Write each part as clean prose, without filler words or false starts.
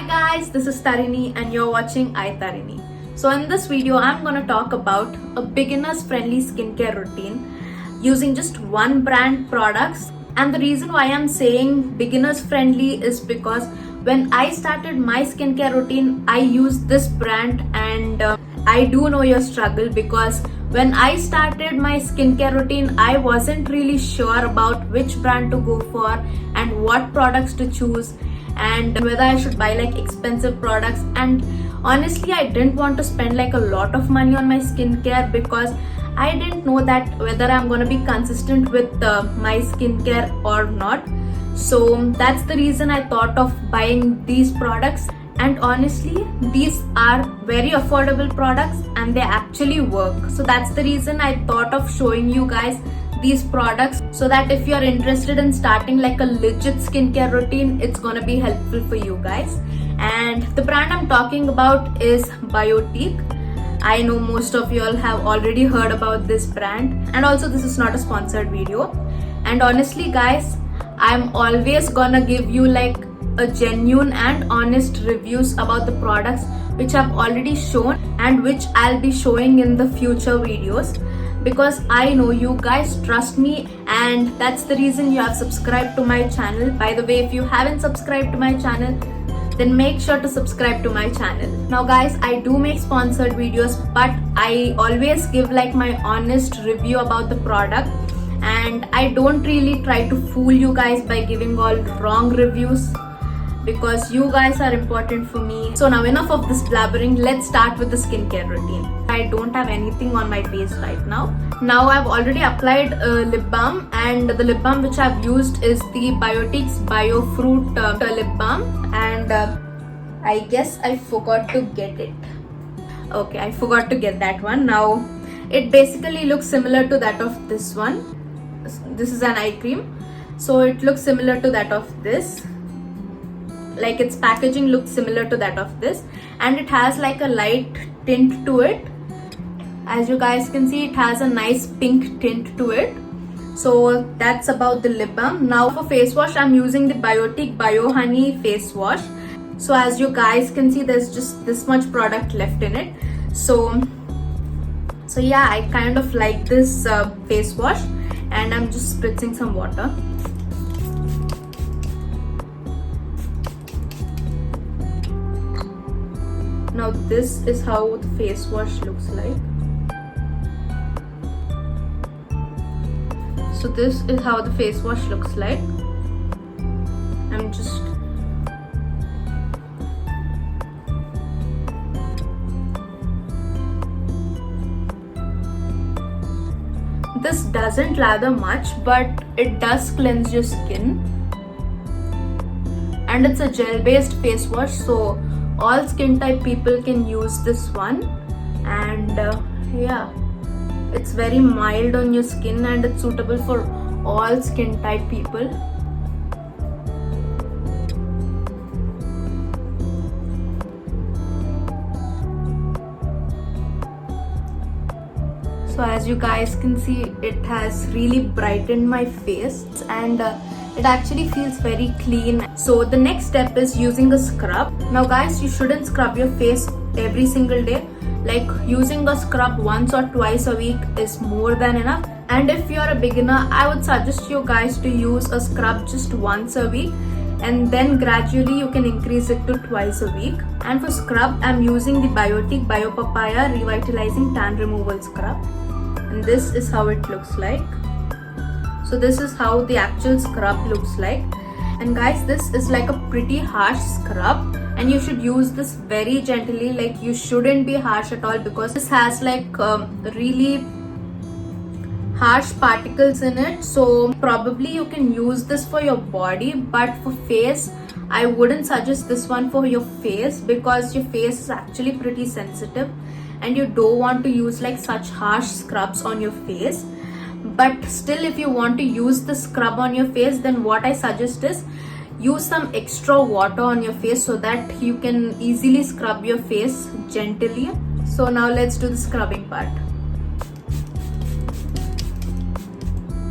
Hi guys, this is Tarini and you're watching iTarini. So in this video, I'm going to talk about a beginner's friendly skincare routine using just one brand products. And the reason why I'm saying beginners friendly is because when I started my skincare routine, I used this brand and I do know your struggle because when I started my skincare routine, I wasn't really sure about which brand to go for and what products to choose and whether I should buy like expensive products. And honestly, I didn't want to spend like a lot of money on my skincare because I didn't know that whether I'm gonna be consistent with my skincare or not. So that's the reason I thought of buying these products. And honestly, these are very affordable products and they actually work. So that's the reason I thought of showing you guys these products so that if you're interested in starting like a legit skincare routine, it's gonna be helpful for you guys. And the brand I'm talking about is Biotique. I know most of you all have already heard about this brand, and also this is not a sponsored video. And honestly guys, I'm always gonna give you like a genuine and honest reviews about the products which I've already shown and which I'll be showing in the future videos, because I know you guys trust me and that's the reason you have subscribed to my channel. By the way, if you haven't subscribed to my channel, then make sure to subscribe to my channel. Now guys, I do make sponsored videos, but I always give like my honest review about the product and I don't really try to fool you guys by giving all wrong reviews, because you guys are important for me. So now enough of this blabbering, let's start with the skincare routine. I don't have anything on my face right now. Now I've already applied lip balm, and the lip balm which I've used is the Biotique's Bio Fruit lip balm, and I guess I forgot to get it. Okay, I forgot to get that one. Now it basically looks similar to that of this one. This is an eye cream, so it looks similar to that of this. Like its packaging looks similar to that of this, and it has like a light tint to it. As you guys can see, it has a nice pink tint to it. So that's about the lip balm. Now for face wash, I'm using the Biotique Bio Honey face wash. So as you guys can see, there's just this much product left in it. So yeah, I kind of like this face wash, and I'm just spritzing some water. Now this is how the face wash looks like. So this is how the face wash looks like. I'm just this doesn't lather much, but it does cleanse your skin, and it's a gel based face wash, so all skin type people can use this one. And yeah, it's very mild on your skin and it's suitable for all skin type people. So as you guys can see, it has really brightened my face and it actually feels very clean. So the next step is using a scrub. Now guys, you shouldn't scrub your face every single day. Like using a scrub once or twice a week is more than enough. And if you're a beginner, I would suggest you guys to use a scrub just once a week, and then gradually you can increase it to twice a week. And for scrub, I'm using the Biotique Bio Papaya Revitalizing Tan Removal Scrub, and this is how it looks like. So this is how the actual scrub looks like. And guys, this is like a pretty harsh scrub and you should use this very gently. Like you shouldn't be harsh at all, because this has like really harsh particles in it. So probably you can use this for your body, but for face, I wouldn't suggest this one for your face, because your face is actually pretty sensitive and you don't want to use like such harsh scrubs on your face. But still, if you want to use the scrub on your face, then what I suggest is use some extra water on your face so that you can easily scrub your face gently. So now let's do the scrubbing part.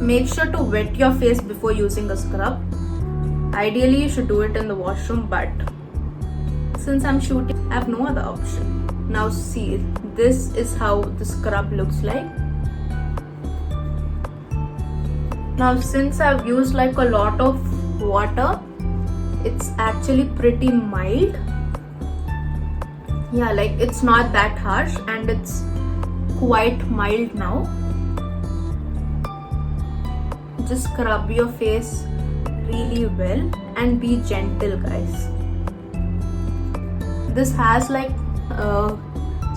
Make sure to wet your face before using a scrub. Ideally, you should do it in the washroom, but since I'm shooting, I have no other option. Now see, this is how the scrub looks like. Now since I've used like a lot of water, it's actually pretty mild. Yeah, like it's not that harsh and it's quite mild now. Just scrub your face really well and be gentle, guys. This has like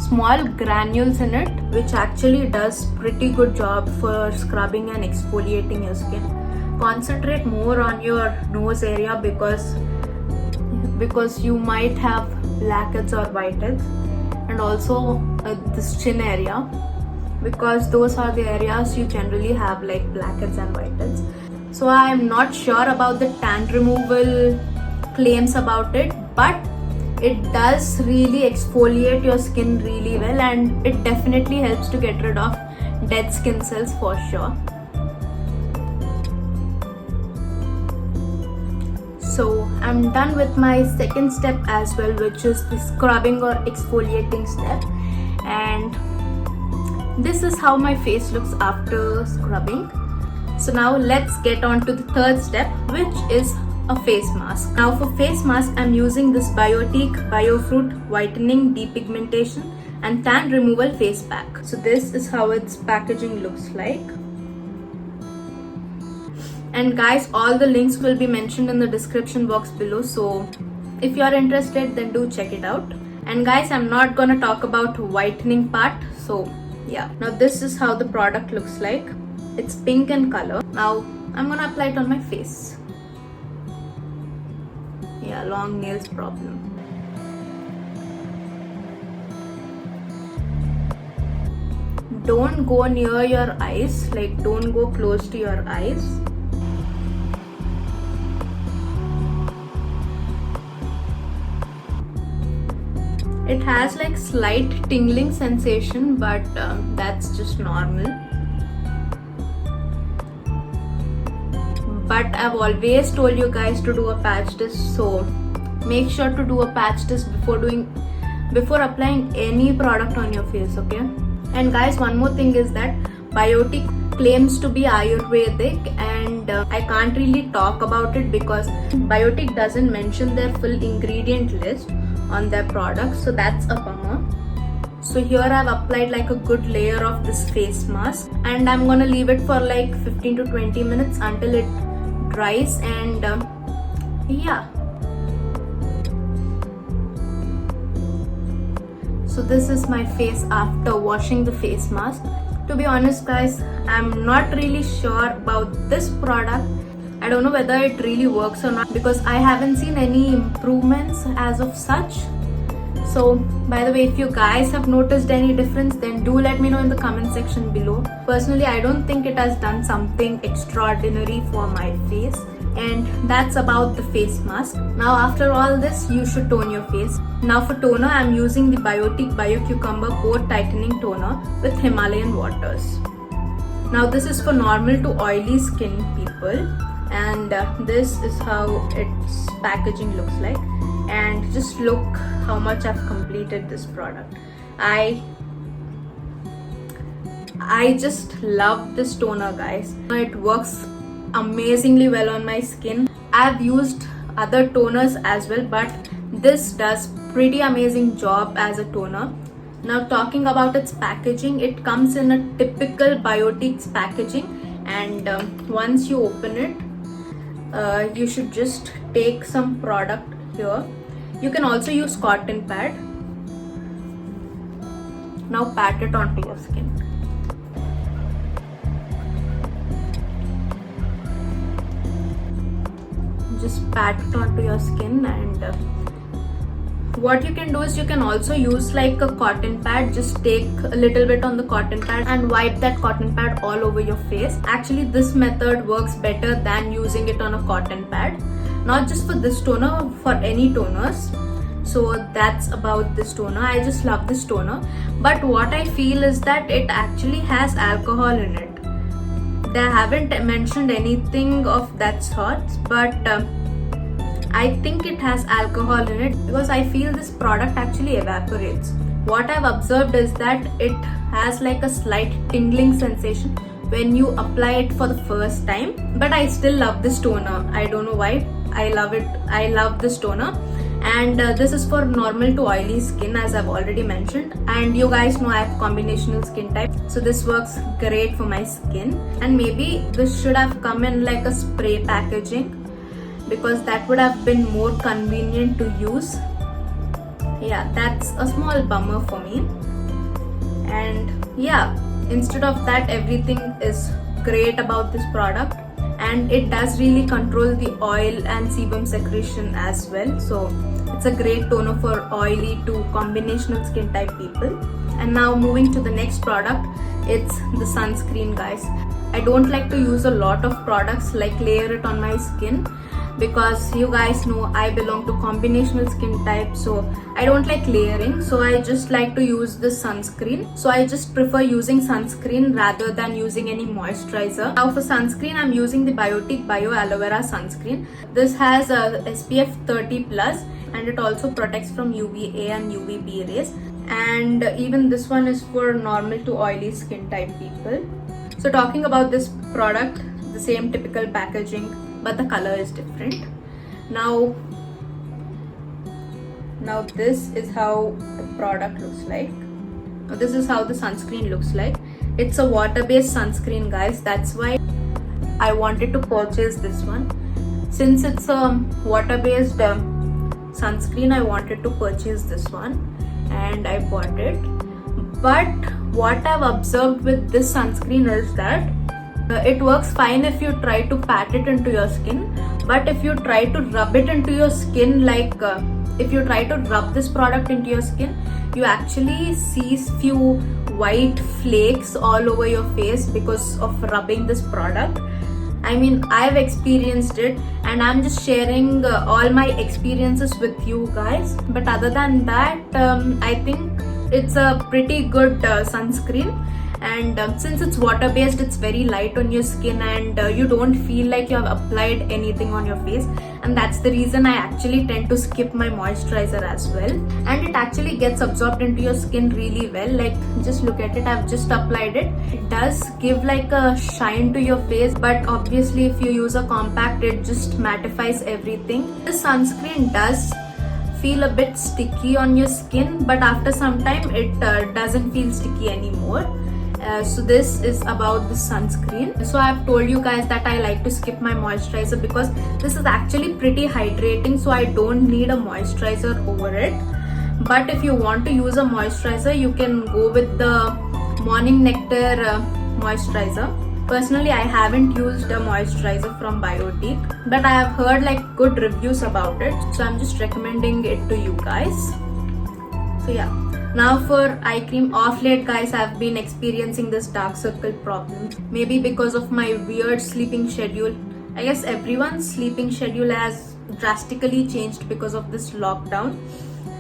small granules in it, which actually does pretty good job for scrubbing and exfoliating your skin. Concentrate more on your nose area because you might have blackheads or whiteheads, and also this chin area, because those are the areas you generally have like blackheads and whiteheads. So I am not sure about the tan removal claims about it, but it does really exfoliate your skin really well, and it definitely helps to get rid of dead skin cells for sure. So I'm done with my second step as well, which is the scrubbing or exfoliating step, and this is how my face looks after scrubbing. So now let's get on to the third step, which is a face mask. Now for face mask, I'm using this Biotique Biofruit Whitening Depigmentation and Tan Removal Face Pack. So this is how its packaging looks like. And guys, all the links will be mentioned in the description box below, so if you are interested, then do check it out. And guys, I'm not gonna talk about whitening part, so yeah. Now this is how the product looks like. It's pink in color. Now I'm gonna apply it on my face. Yeah, long nails problem. Don't go near your eyes, like don't go close to your eyes. It has like slight tingling sensation, but that's just normal. But I've always told you guys to do a patch test, so make sure to do a patch test before applying any product on your face, okay? And guys, one more thing is that Biotique claims to be Ayurvedic, and I can't really talk about it because Biotique doesn't mention their full ingredient list on their products, so that's a bummer. So here I've applied like a good layer of this face mask, and I'm gonna leave it for like 15 to 20 minutes until it dries, and yeah. So this is my face after washing the face mask. To be honest guys, I'm not really sure about this product. I don't know whether it really works or not because I haven't seen any improvements as of such. So by the way, if you guys have noticed any difference, then do let me know in the comment section below. Personally, I don't think it has done something extraordinary for my face. And that's about the face mask. Now after all this, you should tone your face. Now for toner, I'm using the Biotique Bio-Cucumber Pore Tightening Toner with Himalayan waters. Now this is for normal to oily skin people, and this is how its packaging looks like. And just look how much I've completed this product. I just love this toner, guys. It works amazingly well on my skin. I've used other toners as well, but this does pretty amazing job as a toner. Now talking about its packaging, it comes in a typical Biotique's packaging, and once you open it, you should just take some product here. You can also use cotton pad. Now pat it onto your skin. Just pat it onto your skin, and what you can do is you can also use like a cotton pad. Just take a little bit on the cotton pad and wipe that cotton pad all over your face. Actually, this method works better than using it on a cotton pad. Not just for this toner, for any toners. So that's about this toner. I just love this toner. But what I feel is that it actually has alcohol in it. They haven't mentioned anything of that sort, but I think it has alcohol in it because I feel this product actually evaporates. What I've observed is that it has like a slight tingling sensation when you apply it for the first time. But I still love this toner. I don't know why. I love it. I love this toner. And this is for normal to oily skin, as I've already mentioned. And you guys know I have combinational skin type, so this works great for my skin. And maybe this should have come in like a spray packaging, because that would have been more convenient to use. Yeah, that's a small bummer for me. And yeah, instead of that, everything is great about this product, and it does really control the oil and sebum secretion as well. So it's a great toner for oily to combinational skin type people. And now moving to the next product, it's the sunscreen, guys. I don't like to use a lot of products like layer it on my skin, because you guys know I belong to combinational skin type, so I don't like layering. So I just like to use this sunscreen. So I just prefer using sunscreen rather than using any moisturizer. Now for sunscreen, I'm using the Biotique Bio Aloe Vera sunscreen. This has a SPF 30 plus, and it also protects from UVA and UVB rays. And even this one is for normal to oily skin type people. So talking about this product, the same typical packaging, but the color is different. Now this is how the product looks like. This is how the sunscreen looks like. It's a water-based sunscreen, guys. That's why I wanted to purchase this one. Since it's a water-based sunscreen, I wanted to purchase this one, and I bought it. But what I've observed with this sunscreen is that it works fine if you try to pat it into your skin, but if you try to rub it into your skin, like if you try to rub this product into your skin, you actually see few white flakes all over your face because of rubbing this product. I mean, I've experienced it, and I'm just sharing all my experiences with you guys. But other than that, I think it's a pretty good sunscreen. And since it's water based, it's very light on your skin, and you don't feel like you have applied anything on your face. And that's the reason I actually tend to skip my moisturizer as well. And it actually gets absorbed into your skin really well. Like, just look at it, I've just applied it. It does give like a shine to your face, but obviously if you use a compact, it just mattifies everything. The sunscreen does feel a bit sticky on your skin, but after some time it doesn't feel sticky anymore. So this is about the sunscreen. So I've told you guys that I like to skip my moisturizer because this is actually pretty hydrating, so I don't need a moisturizer over it. But if you want to use a moisturizer, you can go with the Morning Nectar moisturizer. Personally, I haven't used a moisturizer from Biotique, but I have heard like good reviews about it, so I'm just recommending it to you guys. So yeah. Now for eye cream, off late, guys, I've been experiencing this dark circle problem. Maybe because of my weird sleeping schedule. I guess everyone's sleeping schedule has drastically changed because of this lockdown.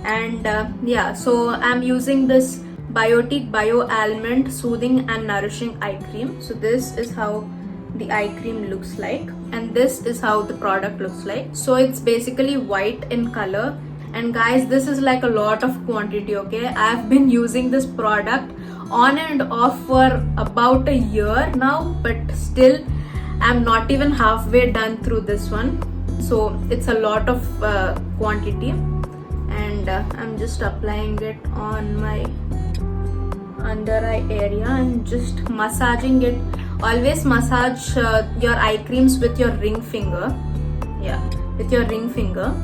And yeah, so I'm using this Biotique Bio Almond Soothing and Nourishing Eye Cream. So this is how the eye cream looks like, and this is how the product looks like. So it's basically white in color. And guys, this is like a lot of quantity, okay? I've been using this product on and off for about a year now, but still I'm not even halfway done through this one. So it's a lot of quantity, and I'm just applying it on my under eye area and just massaging it. Always massage your eye creams with your ring finger. Yeah, with your ring finger.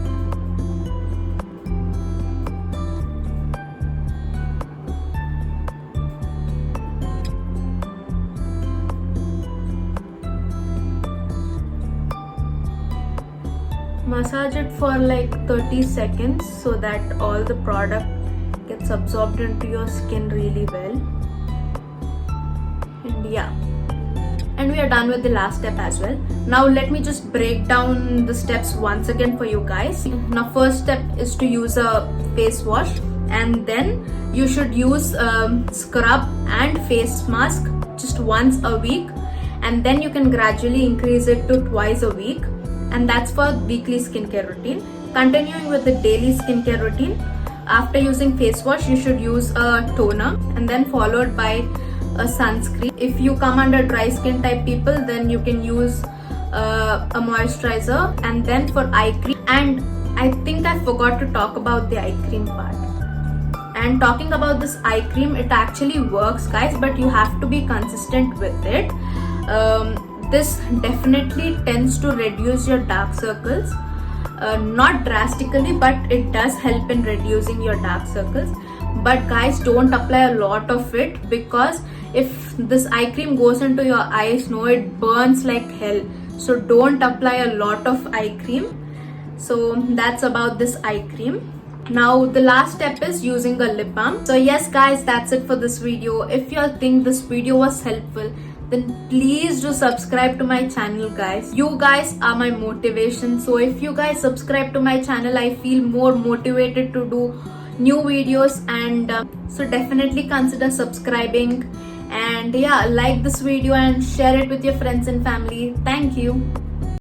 Massage it for like 30 seconds so that all the product gets absorbed into your skin really well. And yeah, and we are done with the last step as well. Now let me just break down the steps once again for you guys. Now first step is to use a face wash, and then you should use scrub and face mask just once a week, and then you can gradually increase it to twice a week. and that's for weekly skincare routine. Continuing with the daily skincare routine, after using face wash, you should use a toner and then followed by a sunscreen. If you come under dry skin type people, then you can use a moisturizer, and then for eye cream. And I think I forgot to talk about the eye cream part. And talking about this eye cream, it actually works, guys, but you have to be consistent with it. This definitely tends to reduce your dark circles. Not drastically, but it does help in reducing your dark circles. But guys, don't apply a lot of it, because if this eye cream goes into your eyes, no, it burns like hell. So don't apply a lot of eye cream. So that's about this eye cream. Now the last step is using a lip balm. So yes guys, that's it for this video. If you think this video was helpful, then please do subscribe to my channel, guys. You guys are my motivation. So if you guys subscribe to my channel, I feel more motivated to do new videos, and so definitely consider subscribing. And yeah, like this video and share it with your friends and family. Thank you.